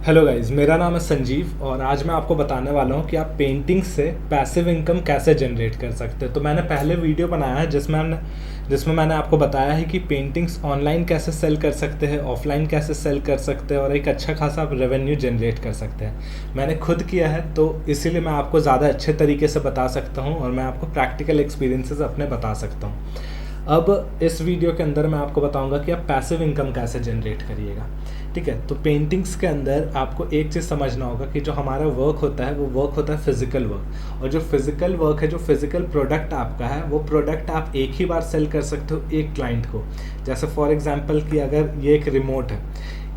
Hello guys, मेरा नाम है संजीव और आज मैं आपको बताने वाला हूँ कि आप पेंटिंग से पैसिव इनकम कैसे जनरेट कर सकते हैं। तो मैंने पहले वीडियो बनाया है जिसमें मैंने आपको बताया है कि पेंटिंग्स ऑनलाइन कैसे सेल कर सकते हैं, ऑफलाइन कैसे सेल कर सकते हैं और एक अच्छा खासा आप रेवेन्यू जनरेट कर सकते हैं। मैंने खुद किया है तो इसीलिए मैं आपको ज़्यादा अच्छे तरीके से बता सकता हूँ और मैं आपको प्रैक्टिकल एक्सपीरियंसेस अपने बता सकता हूँ। अब इस वीडियो के अंदर मैं आपको बताऊंगा कि आप पैसिव इनकम कैसे जनरेट करिएगा। ठीक है, तो पेंटिंग्स के अंदर आपको एक चीज़ समझना होगा कि जो हमारा वर्क होता है वो वर्क होता है फिजिकल वर्क, और जो फिजिकल वर्क है, जो फिजिकल प्रोडक्ट आपका है, वो प्रोडक्ट आप एक ही बार सेल कर सकते हो एक क्लाइंट को। जैसे फॉर एग्जांपल कि अगर ये एक रिमोट है,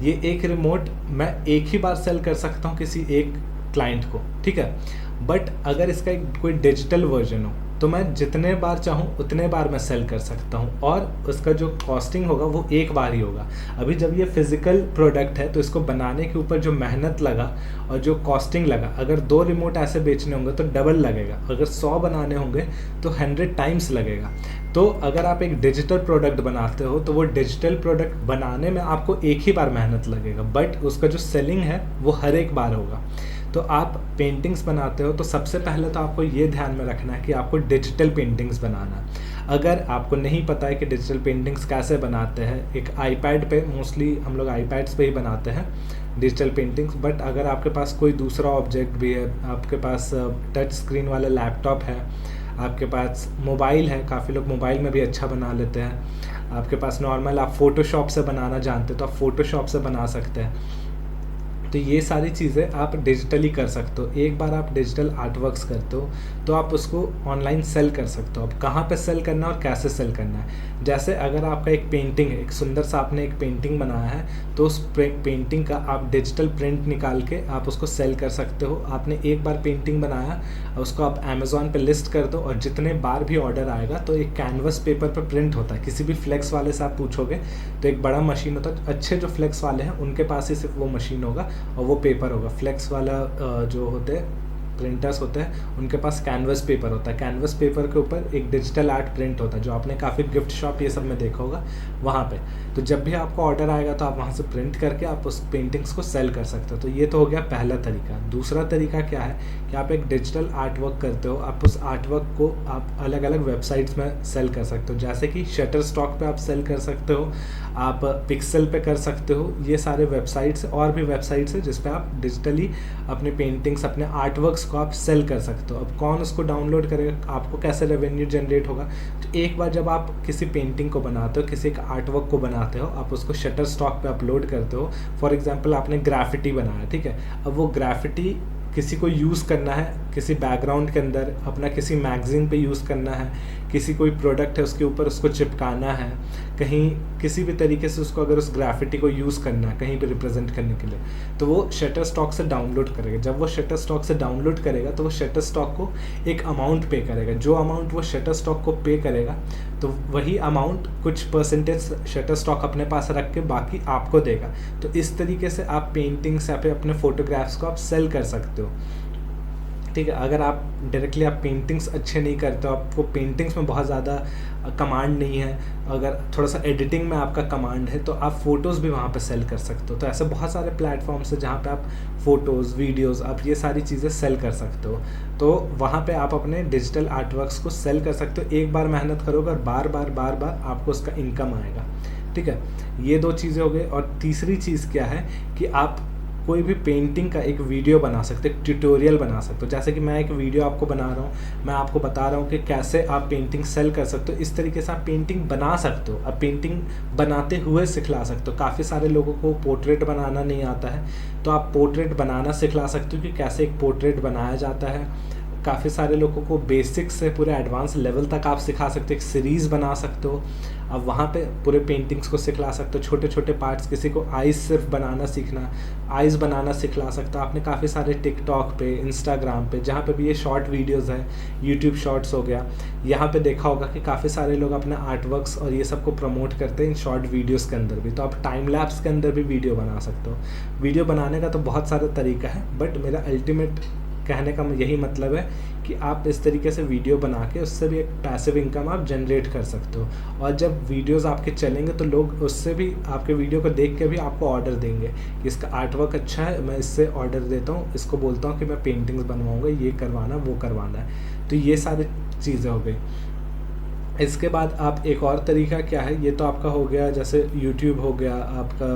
ये एक रिमोट मैं एक ही बार सेल कर सकता हूँ किसी एक क्लाइंट को। ठीक है, बट अगर इसका एक कोई डिजिटल वर्जन हो तो मैं जितने बार चाहूँ उतने बार मैं सेल कर सकता हूँ और उसका जो कॉस्टिंग होगा वो एक बार ही होगा। अभी जब ये फिजिकल प्रोडक्ट है तो इसको बनाने के ऊपर जो मेहनत लगा और जो कॉस्टिंग लगा, अगर 2 रिमोट ऐसे बेचने होंगे तो डबल लगेगा, अगर 100 बनाने होंगे तो 100 टाइम्स लगेगा। तो अगर आप एक डिजिटल प्रोडक्ट बनाते हो तो वो डिजिटल प्रोडक्ट बनाने में आपको एक ही बार मेहनत लगेगा, बट उसका जो सेलिंग है वो हर एक बार होगा। तो आप पेंटिंग्स बनाते हो तो सबसे पहले तो आपको ये ध्यान में रखना है कि आपको डिजिटल पेंटिंग्स बनाना है। अगर आपको नहीं पता है कि डिजिटल पेंटिंग्स कैसे बनाते हैं, एक आईपैड पे, मोस्टली हम लोग आईपैड्स पे ही बनाते हैं डिजिटल पेंटिंग्स, बट अगर आपके पास कोई दूसरा ऑब्जेक्ट भी है, आपके पास टच स्क्रीन वाला लैपटॉप है, आपके पास मोबाइल है, काफ़ी लोग मोबाइल में भी अच्छा बना लेते हैं, आपके पास नॉर्मल आप फोटोशॉप से बनाना जानते हो तो आप फोटोशॉप से बना सकते हैं। तो ये सारी चीज़ें आप डिजिटली कर सकते हो। एक बार आप डिजिटल आर्टवर्क्स करते हो तो आप उसको ऑनलाइन सेल कर सकते हो। अब कहाँ पे सेल करना है और कैसे सेल करना है, जैसे अगर आपका एक पेंटिंग है, एक सुंदर सा आपने एक पेंटिंग बनाया है तो उस पेंटिंग का आप डिजिटल प्रिंट निकाल के आप उसको सेल कर सकते हो। आपने एक बार पेंटिंग बनाया, उसको आप अमेज़ॉन पे लिस्ट कर दो और जितने बार भी ऑर्डर आएगा तो एक कैनवस पेपर पर प्रिंट होता है। किसी भी फ्लेक्स वाले से आप पूछोगे तो एक बड़ा मशीन होता है, अच्छे जो फ्लेक्स वाले हैं उनके पास ही सिर्फ वो मशीन होगा और वो पेपर होगा। फ्लेक्स वाला जो होते हैं प्रिंटर्स होते हैं उनके पास कैनवस पेपर होता है। कैनवस पेपर के ऊपर एक डिजिटल आर्ट प्रिंट होता है जो आपने काफ़ी गिफ्ट शॉप ये सब में देखा होगा वहाँ पे। तो जब भी आपको ऑर्डर आएगा तो आप वहाँ से प्रिंट करके आप उस पेंटिंग्स को सेल कर सकते हो। तो ये तो हो गया पहला तरीका। दूसरा तरीका क्या है कि आप एक डिजिटल आर्ट वर्क करते हो, आप उस आर्ट वर्क को आप अलग अलग वेबसाइट्स में सेल कर सकते हो। जैसे कि शटर स्टॉक पे आप सेल कर सकते हो, आप पिक्सल पे कर सकते हो। ये सारे वेबसाइट्स और भी वेबसाइट्स है जिस पे आप डिजिटली अपने पेंटिंग्स, अपने आर्ट वर्क्स को आप सेल कर सकते हो। अब कौन उसको डाउनलोड करेगा, आपको कैसे रेवेन्यू जनरेट होगा? तो एक बार जब आप किसी पेंटिंग को बनाते हो, किसी एक आर्ट वर्क को बनाते हो, आप उसको शटर स्टॉक पे अपलोड करते हो। फॉर एग्जांपल आपने ग्राफिटी बनाया, ठीक है, अब वो ग्राफिटी किसी को यूज़ करना है, किसी बैकग्राउंड के अंदर अपना किसी मैगजीन पे यूज़ करना है, किसी कोई प्रोडक्ट है उसके ऊपर उसको चिपकाना है, कहीं किसी भी तरीके से उसको अगर उस ग्राफिटी को यूज़ करना है कहीं पे रिप्रेजेंट करने के लिए, तो वो शटर स्टॉक से डाउनलोड करेगा। जब वो शटर स्टॉक से डाउनलोड करेगा तो वो शटर स्टॉक को एक अमाउंट पे करेगा। जो अमाउंट वो शटर स्टॉक को पे करेगा तो वही अमाउंट कुछ परसेंटेज शटर स्टॉक अपने पास रख के बाकी आपको देगा। तो इस तरीके से आप पेंटिंग्स या फिर अपने फोटोग्राफ्स को आप सेल कर सकते हो। ठीक है, अगर आप डायरेक्टली आप पेंटिंग्स अच्छे नहीं करते हो, आपको पेंटिंग्स में बहुत ज़्यादा कमांड नहीं है, अगर थोड़ा सा एडिटिंग में आपका कमांड है तो आप फ़ोटोज़ भी वहाँ पे सेल कर सकते हो। तो ऐसे बहुत सारे प्लेटफॉर्म्स हैं जहाँ पे आप फ़ोटोज़, वीडियोज़, आप ये सारी चीज़ें सेल कर सकते हो। तो वहाँ पे आप अपने डिजिटल आर्टवर्क्स को सेल कर सकते हो। एक बार मेहनत करोगे और बार बार आपको उसका इनकम आएगा। ठीक है, ये 2 चीज़ें हो गई। और तीसरी चीज़ क्या है कि आप कोई भी पेंटिंग का एक वीडियो बना सकते हो, एक ट्यूटोरियल बना सकते हो। जैसे कि मैं एक वीडियो आपको बना रहा हूँ, मैं आपको बता रहा हूँ कि कैसे आप पेंटिंग सेल कर सकते हो। इस तरीके से आप पेंटिंग बना सकते हो, आप पेंटिंग बनाते हुए सिखला सकते हो। काफ़ी सारे लोगों को पोर्ट्रेट बनाना नहीं आता है तो आप पोर्ट्रेट बनाना सिखला सकते हो कि कैसे एक पोर्ट्रेट बनाया जाता है। काफ़ी सारे लोगों को बेसिक से पूरे एडवांस लेवल तक आप सिखा सकते हो, एक सीरीज़ बना सकते हो। अब वहाँ पे पूरे पेंटिंग्स को सिखला सकते हो, छोटे छोटे पार्ट्स। किसी को आइज़ सिर्फ बनाना सीखना, आइज़ बनाना सिखला सकता। आपने काफ़ी सारे टिकटॉक पे, इंस्टाग्राम पे, जहाँ पे भी ये शॉर्ट वीडियोज़ है, यूट्यूब शॉर्ट्स हो गया, यहाँ पे देखा होगा कि काफ़ी सारे लोग अपने आर्टवर्क्स और ये सब को प्रमोट करते हैं इन शॉर्ट वीडियोज़ के अंदर भी। तो आप टाइम लैप्स के अंदर भी वीडियो बना सकते हो। वीडियो बनाने का तो बहुत सारा तरीका है, बट मेरा अल्टीमेट कहने का यही मतलब है कि आप इस तरीके से वीडियो बना के उससे भी एक पैसिव इनकम आप जनरेट कर सकते हो। और जब वीडियोस आपके चलेंगे तो लोग उससे भी आपके वीडियो को देख के भी आपको ऑर्डर देंगे कि इसका आर्टवर्क अच्छा है, मैं इससे ऑर्डर देता हूँ, इसको बोलता हूँ कि मैं पेंटिंग्स बनवाऊँगा, ये करवाना वो करवाना है। तो ये सारी चीज़ें हो गई। इसके बाद आप एक और तरीका क्या है, ये तो आपका हो गया जैसे यूट्यूब हो गया आपका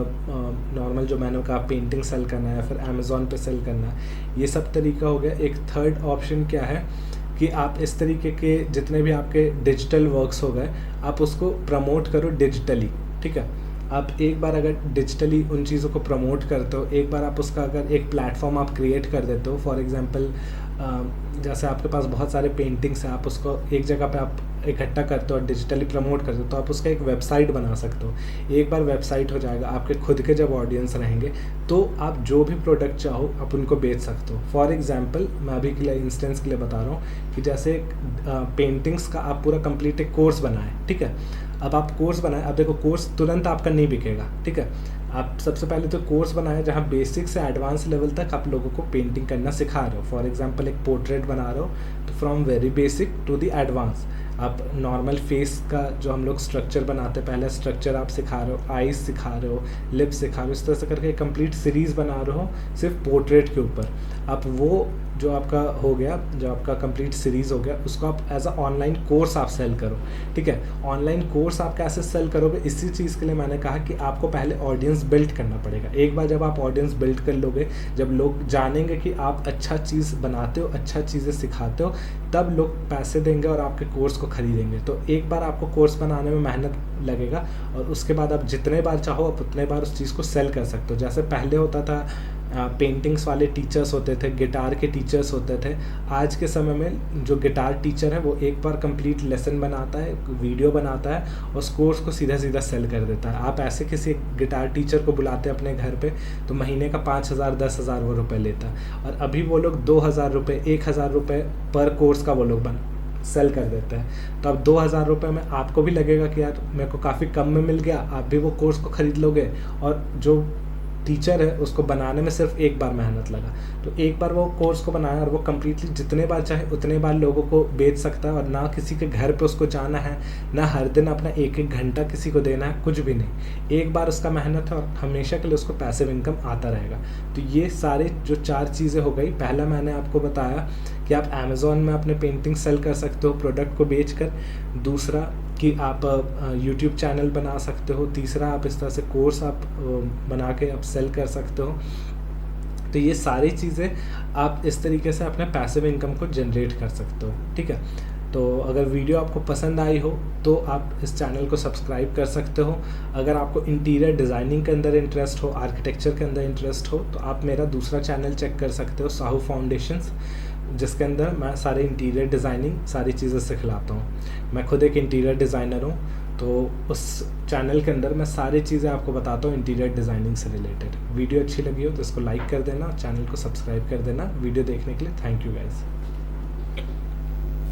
नॉर्मल, जो मैंने कहा पेंटिंग सेल करना है, फिर अमेज़ॉन पे सेल करना है, ये सब तरीका हो गया। एक थर्ड ऑप्शन क्या है कि आप इस तरीके के जितने भी आपके डिजिटल वर्क्स हो गए, आप उसको प्रमोट करो डिजिटली, ठीक है। आप एक बार अगर डिजिटली उन चीज़ों को प्रमोट करते हो, एक बार आप उसका अगर एक प्लेटफॉर्म आप क्रिएट कर देते हो, फॉर एग्जांपल जैसे आपके पास बहुत सारे पेंटिंग्स हैं, आप उसको एक जगह पे आप इकट्ठा करते हो और डिजिटली प्रमोट करते हो, तो आप उसका एक वेबसाइट बना सकते हो। एक बार वेबसाइट हो जाएगा, आपके खुद के जब ऑडियंस रहेंगे तो आप जो भी प्रोडक्ट चाहो आप उनको बेच सकते हो। फॉर एग्जांपल मैं अभी के लिए इंस्टेंस के लिए बता रहा हूँ कि जैसे पेंटिंग्स का आप पूरा कंप्लीट एक कोर्स बनाए, ठीक है। अब आप कोर्स बनाए, अब देखो कोर्स तुरंत आपका नहीं बिकेगा, ठीक है। आप सबसे पहले तो कोर्स बनाए जहाँ बेसिक से एडवांस लेवल तक आप लोगों को पेंटिंग करना सिखा रहे हो। फॉर एग्जांपल एक पोर्ट्रेट बना रहे हो तो from very basic to the advance आप नॉर्मल फेस का जो हम लोग स्ट्रक्चर बनाते हैं, पहले स्ट्रक्चर आप सिखा रहे हो, आईज सिखा रहे हो, लिप्स सिखा रहे हो, इस तरह से करके कंप्लीट सीरीज़ बना रहे हो सिर्फ पोर्ट्रेट के ऊपर। आप वो जो आपका हो गया, जो आपका कंप्लीट सीरीज़ हो गया, उसको आप एज अ ऑनलाइन कोर्स आप सेल करो, ठीक है। ऑनलाइन कोर्स आप कैसे सेल करोगे, इसी चीज़ के लिए मैंने कहा कि आपको पहले ऑडियंस बिल्ड करना पड़ेगा। एक बार जब आप ऑडियंस बिल्ड कर लोगे, जब लोग जानेंगे कि आप अच्छा चीज़ बनाते हो, अच्छा चीज़ें सिखाते हो, तब लोग पैसे देंगे और आपके कोर्स को खरीदेंगे। तो एक बार आपको कोर्स बनाने में मेहनत लगेगा और उसके बाद आप जितने बार चाहो आप उतने बार उस चीज़ को सेल कर सकते हो। जैसे पहले होता था पेंटिंग्स वाले टीचर्स होते थे, गिटार के टीचर्स होते थे। आज के समय में जो गिटार टीचर है वो एक बार कंप्लीट लेसन बनाता है, वीडियो बनाता है और उस कोर्स को सीधा सीधा सेल कर देता है। आप ऐसे किसी गिटार टीचर को बुलाते हैं अपने घर पे तो महीने का 5,000 10,000 वो रुपये लेता है, और अभी वो लोग 2,000 रुपये 1,000 रुपये पर कोर्स का वो लोग सेल कर देते हैं। तो अब 2,000 रुपये में आपको भी लगेगा कि यार मेरे को काफ़ी कम में मिल गया, आप भी वो कोर्स को ख़रीद लोगे, और जो टीचर है उसको बनाने में सिर्फ एक बार मेहनत लगा। तो एक बार वो कोर्स को बनाया और वो कम्प्लीटली जितने बार चाहे उतने बार लोगों को बेच सकता है, और ना किसी के घर पे उसको जाना है, ना हर दिन अपना 1-1 घंटा किसी को देना है, कुछ भी नहीं। एक बार उसका मेहनत है और हमेशा के लिए उसको पैसिव इनकम आता रहेगा। तो ये सारे जो 4 चीज़ें हो गई। पहला मैंने आपको बताया कि आप अमेज़ॉन में अपने पेंटिंग सेल कर सकते हो प्रोडक्ट को बेचकर। दूसरा कि आप यूट्यूब चैनल बना सकते हो। तीसरा आप इस तरह से कोर्स आप बना के आप सेल कर सकते हो। तो ये सारी चीज़ें आप इस तरीके से अपने पैसिव इनकम को जनरेट कर सकते हो, ठीक है। तो अगर वीडियो आपको पसंद आई हो तो आप इस चैनल को सब्सक्राइब कर सकते हो। अगर आपको इंटीरियर डिज़ाइनिंग के अंदर इंटरेस्ट हो, आर्किटेक्चर के अंदर इंटरेस्ट हो, तो आप मेरा दूसरा चैनल चेक कर सकते हो, साहू फाउंडेशंस, जिसके अंदर मैं सारे इंटीरियर डिज़ाइनिंग सारी चीज़ें सिखलाता हूँ। मैं खुद एक इंटीरियर डिज़ाइनर हूँ, तो उस चैनल के अंदर मैं सारी चीज़ें आपको बताता हूँ इंटीरियर डिज़ाइनिंग से रिलेटेड। वीडियो अच्छी लगी हो तो इसको लाइक कर देना, चैनल को सब्सक्राइब कर देना। वीडियो देखने के लिए थैंक यू गाइज़।